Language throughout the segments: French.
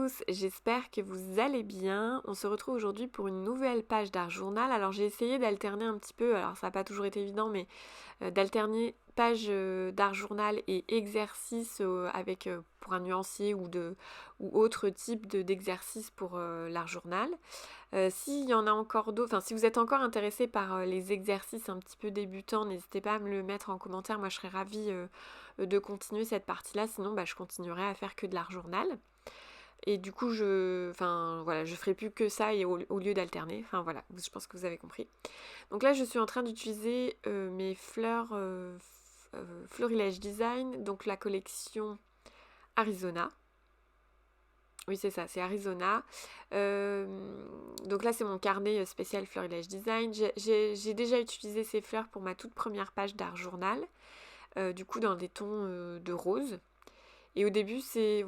tous, j'espère que vous allez bien. On se retrouve aujourd'hui pour une nouvelle page d'art journal. Alors j'ai essayé d'alterner un petit peu, alors ça n'a pas toujours été évident, mais d'alterner page d'art journal et exercice avec pour un nuancier ou autre type d'exercice pour l'art journal. S'il y en a encore d'autres, enfin si vous êtes encore intéressé par les exercices un petit peu débutants, n'hésitez pas à me le mettre en commentaire. Moi je serais ravie de continuer cette partie-là, sinon je continuerai à faire que de l'art journal. Et du coup, je ferai plus que ça et au lieu d'alterner. Enfin voilà, je pense que vous avez compris. Donc là, je suis en train d'utiliser mes fleurs Florilège Design, donc la collection Arizona. Oui, c'est ça, c'est Arizona. Donc là, c'est mon carnet spécial Florilège Design. J'ai déjà utilisé ces fleurs pour ma toute première page d'art journal, du coup dans des tons de rose. Et au début, c'est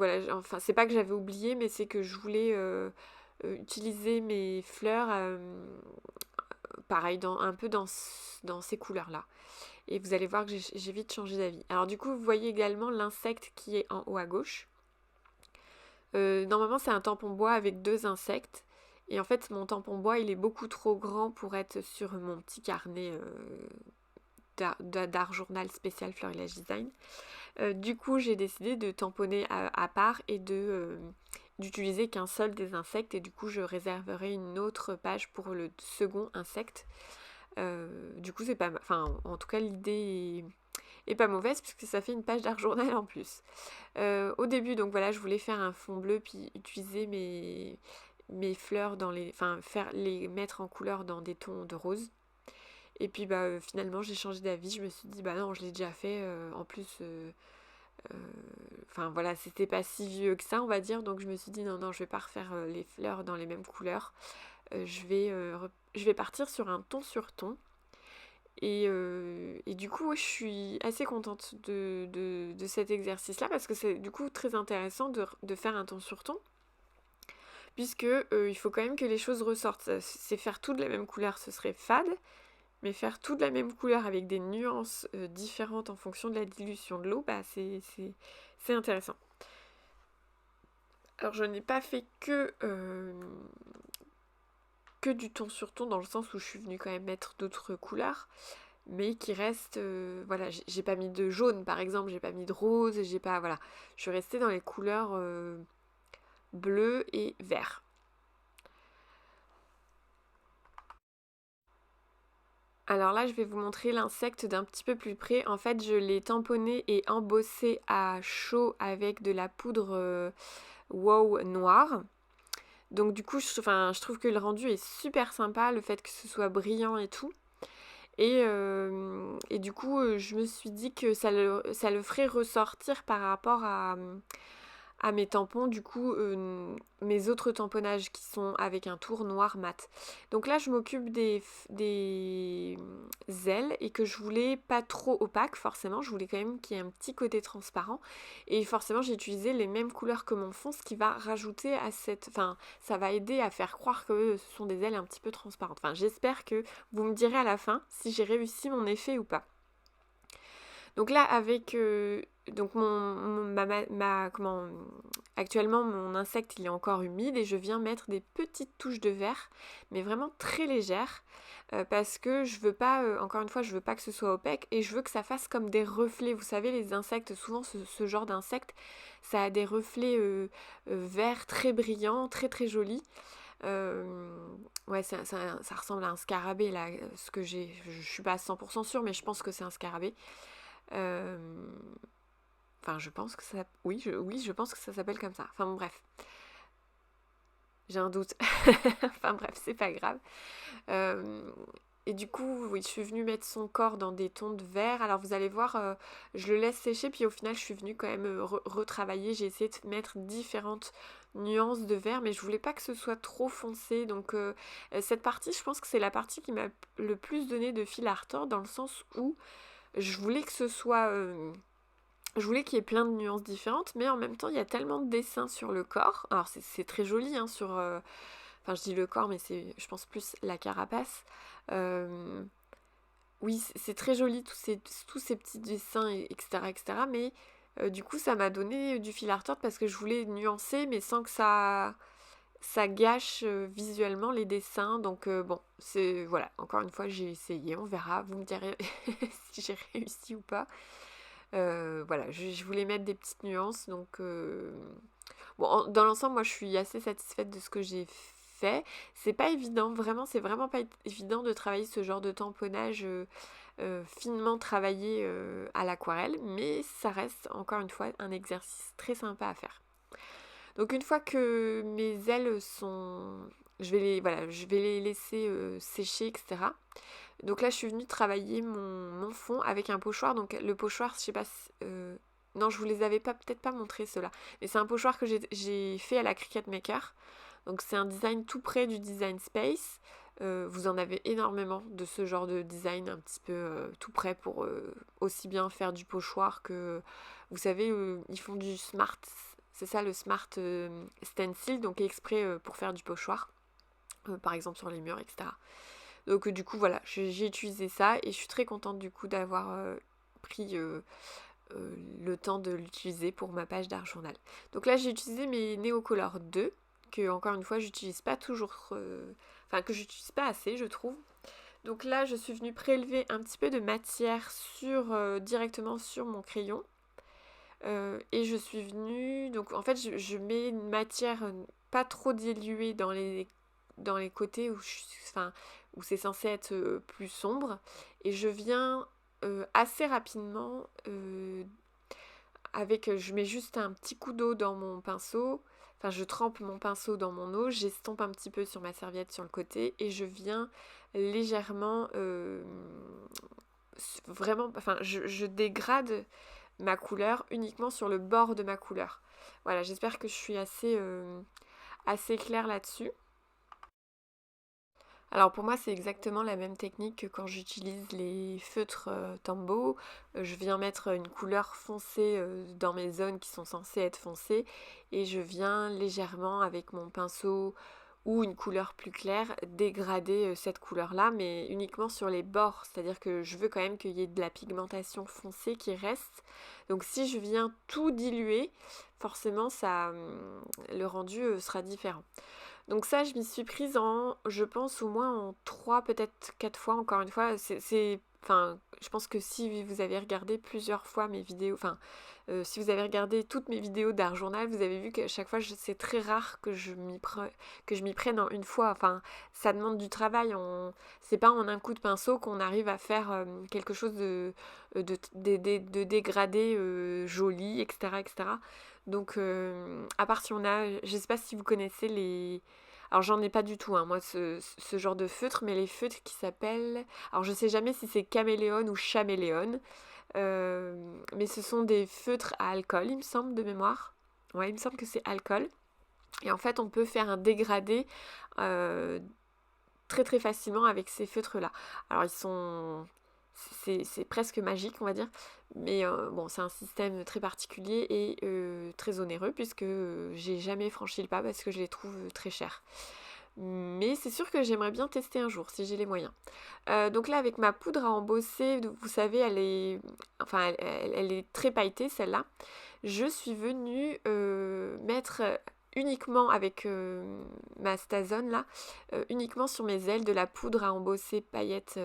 pas que j'avais oublié, mais c'est que je voulais utiliser mes fleurs, pareil, un peu dans ces couleurs-là. Et vous allez voir que j'ai vite changé d'avis. Alors du coup, vous voyez également l'insecte qui est en haut à gauche. Normalement, c'est un tampon bois avec 2 insectes. Et en fait, mon tampon bois, il est beaucoup trop grand pour être sur mon petit carnet d'art journal spécial Florilège Design. Du coup, j'ai décidé de tamponner à part et d'utiliser qu'un seul des insectes. Et du coup, je réserverai une autre page pour le second insecte. Du coup, c'est pas... Enfin, en tout cas, l'idée est pas mauvaise puisque ça fait une page d'art journal en plus. Au début, donc voilà, je voulais faire un fond bleu puis utiliser mes fleurs les mettre en couleur dans des tons de rose. Et puis finalement j'ai changé d'avis, je me suis dit non, je l'ai déjà fait, en plus voilà, c'était pas si vieux que ça on va dire, donc je me suis dit non, je vais pas refaire les fleurs dans les mêmes couleurs. Je vais partir sur un ton sur ton. Et du coup, je suis assez contente de cet exercice-là parce que c'est du coup très intéressant de faire un ton sur ton, puisque il faut quand même que les choses ressortent. C'est faire tout de la même couleur, ce serait fade, mais faire tout de la même couleur avec des nuances différentes en fonction de la dilution de l'eau, c'est intéressant. Alors je n'ai pas fait que du ton sur ton, dans le sens où je suis venue quand même mettre d'autres couleurs, mais qui reste voilà, j'ai pas mis de jaune par exemple, j'ai pas mis de rose, voilà, je suis restée dans les couleurs bleu et vert. Alors là, je vais vous montrer l'insecte d'un petit peu plus près. En fait, je l'ai tamponné et embossé à chaud avec de la poudre wow noire. Donc du coup, je trouve que le rendu est super sympa, le fait que ce soit brillant et tout. Et du coup, je me suis dit que ça le ferait ressortir par rapport à mes tampons, du coup, mes autres tamponnages qui sont avec un tour noir mat. Donc là, je m'occupe des ailes et que je voulais pas trop opaque, forcément. Je voulais quand même qu'il y ait un petit côté transparent. Et forcément, j'ai utilisé les mêmes couleurs que mon fond, ce qui va rajouter à cette... Enfin, ça va aider à faire croire que ce sont des ailes un petit peu transparentes. Enfin, j'espère que vous me direz à la fin si j'ai réussi mon effet ou pas. Donc là, avec donc actuellement mon insecte il est encore humide et je viens mettre des petites touches de vert, mais vraiment très légères, parce que je veux pas, encore une fois, je veux pas que ce soit opaque et je veux que ça fasse comme des reflets. Vous savez, les insectes, souvent ce genre d'insectes, ça a des reflets verts très brillants, très très jolis. Ouais, ça ressemble à un scarabée là, ce que j'ai. Je suis pas à 100% sûre, mais je pense que c'est un scarabée. Euh, Enfin, je pense que ça... Oui, je pense que ça s'appelle comme ça. Enfin, bon, bref. J'ai un doute. Enfin, bref, c'est pas grave. Euh, Et du coup, oui, je suis venue mettre son corps dans des tons de vert. Alors, vous allez voir, je le laisse sécher. Puis, au final, je suis venue quand même retravailler. J'ai essayé de mettre différentes nuances de vert. Mais je voulais pas que ce soit trop foncé. Donc, cette partie, je pense que c'est la partie qui m'a le plus donné de fil à retordre. Dans le sens où je voulais que ce soit... je voulais qu'il y ait plein de nuances différentes, mais en même temps, il y a tellement de dessins sur le corps. Alors, c'est très joli, hein, sur... Enfin, je dis le corps, mais c'est, je pense, plus la carapace. Euh, oui, c'est très joli, tous ces petits dessins, etc., etc. Mais Du coup, ça m'a donné du fil à retordre parce que je voulais nuancer, mais sans que ça gâche visuellement les dessins. Donc bon, c'est voilà, encore une fois, j'ai essayé, on verra, vous me direz si j'ai réussi ou pas. Voilà, je voulais mettre des petites nuances, donc bon, dans l'ensemble, moi je suis assez satisfaite de ce que j'ai fait. C'est pas évident, vraiment, c'est vraiment pas évident de travailler ce genre de tamponnage finement travaillé à l'aquarelle, mais ça reste encore une fois un exercice très sympa à faire. Donc une fois que mes ailes sont... je vais les laisser sécher, etc. Donc là, je suis venue travailler mon fond avec un pochoir. Donc le pochoir, je sais pas si, non, je vous les avais pas peut-être pas montré ceux-là. Mais c'est un pochoir que j'ai fait à la Cricut Maker. Donc c'est un design tout près du Design Space. Vous en avez énormément de ce genre de design un petit peu tout près pour aussi bien faire du pochoir que... Vous savez, ils font du smart... C'est ça le smart stencil, donc exprès pour faire du pochoir. Par exemple sur les murs, etc. Donc du coup voilà, j'ai utilisé ça et je suis très contente du coup d'avoir pris le temps de l'utiliser pour ma page d'art journal. Donc là j'ai utilisé mes Neocolor 2, que encore une fois j'utilise pas toujours, enfin que j'utilise pas assez je trouve. Donc là je suis venue prélever un petit peu de matière directement sur mon crayon. Et je suis venue, donc en fait je mets une matière pas trop diluée dans les côtés où c'est censé être plus sombre. Et je viens assez rapidement je mets juste un petit coup d'eau dans mon pinceau. Enfin, je trempe mon pinceau dans mon eau, j'estompe un petit peu sur ma serviette sur le côté et je viens légèrement vraiment, enfin, je dégrade ma couleur uniquement sur le bord de ma couleur. Voilà, j'espère que je suis assez claire là-dessus. Alors pour moi c'est exactement la même technique que quand j'utilise les feutres Tombow. Je viens mettre une couleur foncée dans mes zones qui sont censées être foncées et je viens légèrement avec mon pinceau ou une couleur plus claire dégrader cette couleur-là, mais uniquement sur les bords. C'est-à-dire que je veux quand même qu'il y ait de la pigmentation foncée qui reste. Donc si je viens tout diluer, forcément le rendu sera différent. Donc ça, je m'y suis prise je pense au moins en 3, peut-être 4 fois, encore une fois. Enfin, je pense que si vous avez regardé plusieurs fois mes vidéos, enfin, si vous avez regardé toutes mes vidéos d'art journal, vous avez vu qu'à chaque fois, c'est très rare que je m'y prenne en une fois. Enfin, ça demande du travail. C'est pas en un coup de pinceau qu'on arrive à faire quelque chose de dégradé, joli, etc., etc. Donc, à part si on a, je sais pas si vous connaissez alors j'en ai pas du tout, hein, moi, ce genre de feutre, mais les feutres qui s'appellent, alors je sais jamais si c'est caméléon ou chaméléon, mais ce sont des feutres à alcool, il me semble, de mémoire. Ouais, il me semble que c'est alcool. Et en fait, on peut faire un dégradé très très facilement avec ces feutres-là. Alors c'est presque magique, on va dire. Mais bon, c'est un système très particulier et très onéreux puisque j'ai jamais franchi le pas parce que je les trouve très chers. Mais c'est sûr que j'aimerais bien tester un jour si j'ai les moyens. Donc là, avec ma poudre à embosser, vous savez, elle est très pailletée celle-là. Je suis venue mettre uniquement avec ma Stazone là, uniquement sur mes ailes de la poudre à embosser paillettes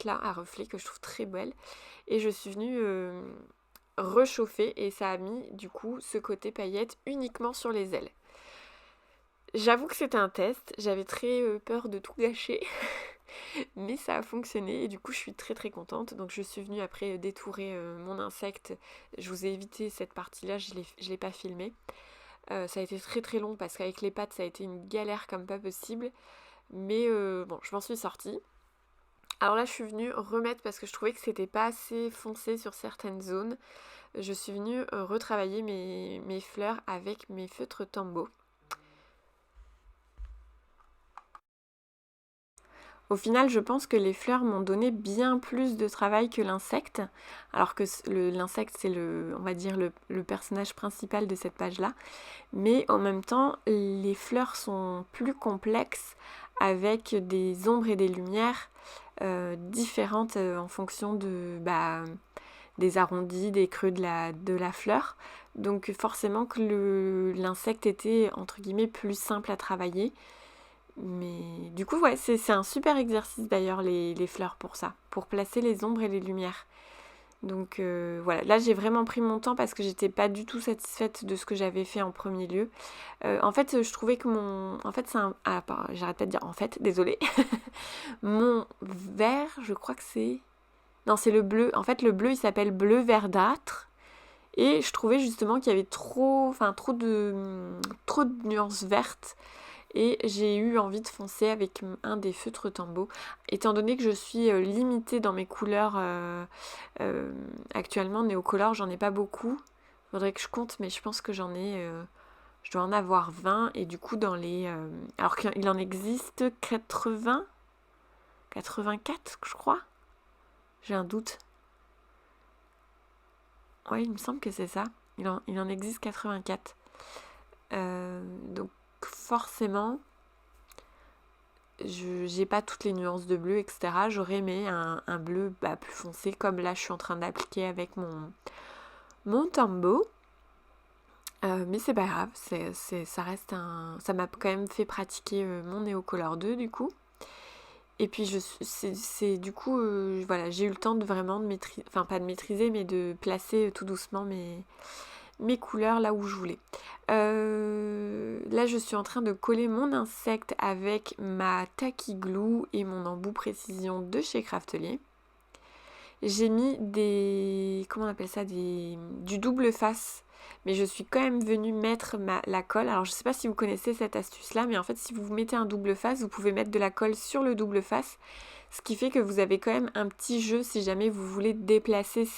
là, à reflets que je trouve très belle. Et je suis venue réchauffer et ça a mis du coup ce côté paillettes uniquement sur les ailes. J'avoue que c'était un test, j'avais très peur de tout gâcher, mais ça a fonctionné et du coup je suis très très contente. Donc je suis venue après détourer mon insecte. Je vous ai évité cette partie-là, je l'ai pas filmée. Ça a été très très long parce qu'avec les pattes ça a été une galère comme pas possible. Mais bon, je m'en suis sortie. Alors là je suis venue remettre parce que je trouvais que c'était pas assez foncé sur certaines zones. Je suis venue retravailler mes fleurs avec mes feutres Tombow. Au final, je pense que les fleurs m'ont donné bien plus de travail que l'insecte, alors que l'insecte c'est on va dire le personnage principal de cette page-là. Mais en même temps, les fleurs sont plus complexes avec des ombres et des lumières différentes en fonction des des arrondis, des creux de la fleur. Donc forcément que l'insecte était entre guillemets plus simple à travailler. Mais du coup ouais, c'est un super exercice d'ailleurs les fleurs pour ça, pour placer les ombres et les lumières. Donc voilà, là j'ai vraiment pris mon temps parce que j'étais pas du tout satisfaite de ce que j'avais fait en premier lieu. En fait, je trouvais que En fait, c'est un... Ah, j'arrête pas de dire en fait, désolée. Mon vert, je crois que c'est... Non, c'est le bleu. En fait, le bleu, il s'appelle bleu verdâtre. Et je trouvais justement qu'il y avait trop de nuances vertes. Et j'ai eu envie de foncer avec un des feutres Tombow. Étant donné que je suis limitée dans mes couleurs actuellement, Néocolor, j'en ai pas beaucoup. Faudrait que je compte, mais je pense que je dois en avoir 20. Et du coup, alors qu'il en existe 80, 84, je crois. J'ai un doute. Ouais, il me semble que c'est ça. Il en existe 84. Donc forcément, j'ai pas toutes les nuances de bleu, etc. J'aurais aimé un bleu plus foncé, comme là je suis en train d'appliquer avec mon Tombow. Mais c'est pas grave, ça reste ça m'a quand même fait pratiquer mon Néocolor 2 du coup. Et puis du coup, voilà, j'ai eu le temps de vraiment maîtriser, enfin pas de maîtriser, mais de placer tout doucement mes couleurs là où je voulais. Là, je suis en train de coller mon insecte avec ma Tacky Glue et mon embout précision de chez Craftelier. J'ai mis comment on appelle ça, du double face, mais je suis quand même venue mettre la colle. Alors je sais pas si vous connaissez cette astuce là, mais en fait si vous mettez un double face, vous pouvez mettre de la colle sur le double face, ce qui fait que vous avez quand même un petit jeu si jamais vous voulez déplacer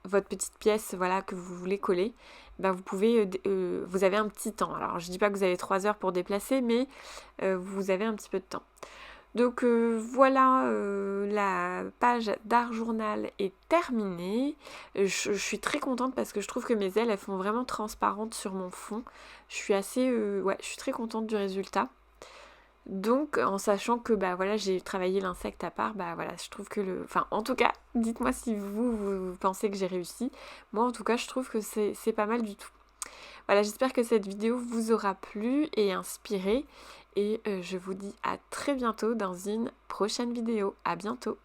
votre petite pièce, voilà, que vous voulez coller. Vous pouvez, vous avez un petit temps. Alors je dis pas que vous avez 3 heures pour déplacer, mais vous avez un petit peu de temps. Donc voilà, la page d'art journal est terminée. Je suis très contente parce que je trouve que mes ailes, elles font vraiment transparentes sur mon fond. Je suis je suis très contente du résultat. Donc en sachant que voilà, j'ai travaillé l'insecte à part, voilà, je trouve que Enfin en tout cas, dites-moi si vous pensez que j'ai réussi. Moi en tout cas, je trouve que c'est pas mal du tout. Voilà, j'espère que cette vidéo vous aura plu et inspiré. Et je vous dis à très bientôt dans une prochaine vidéo. À bientôt.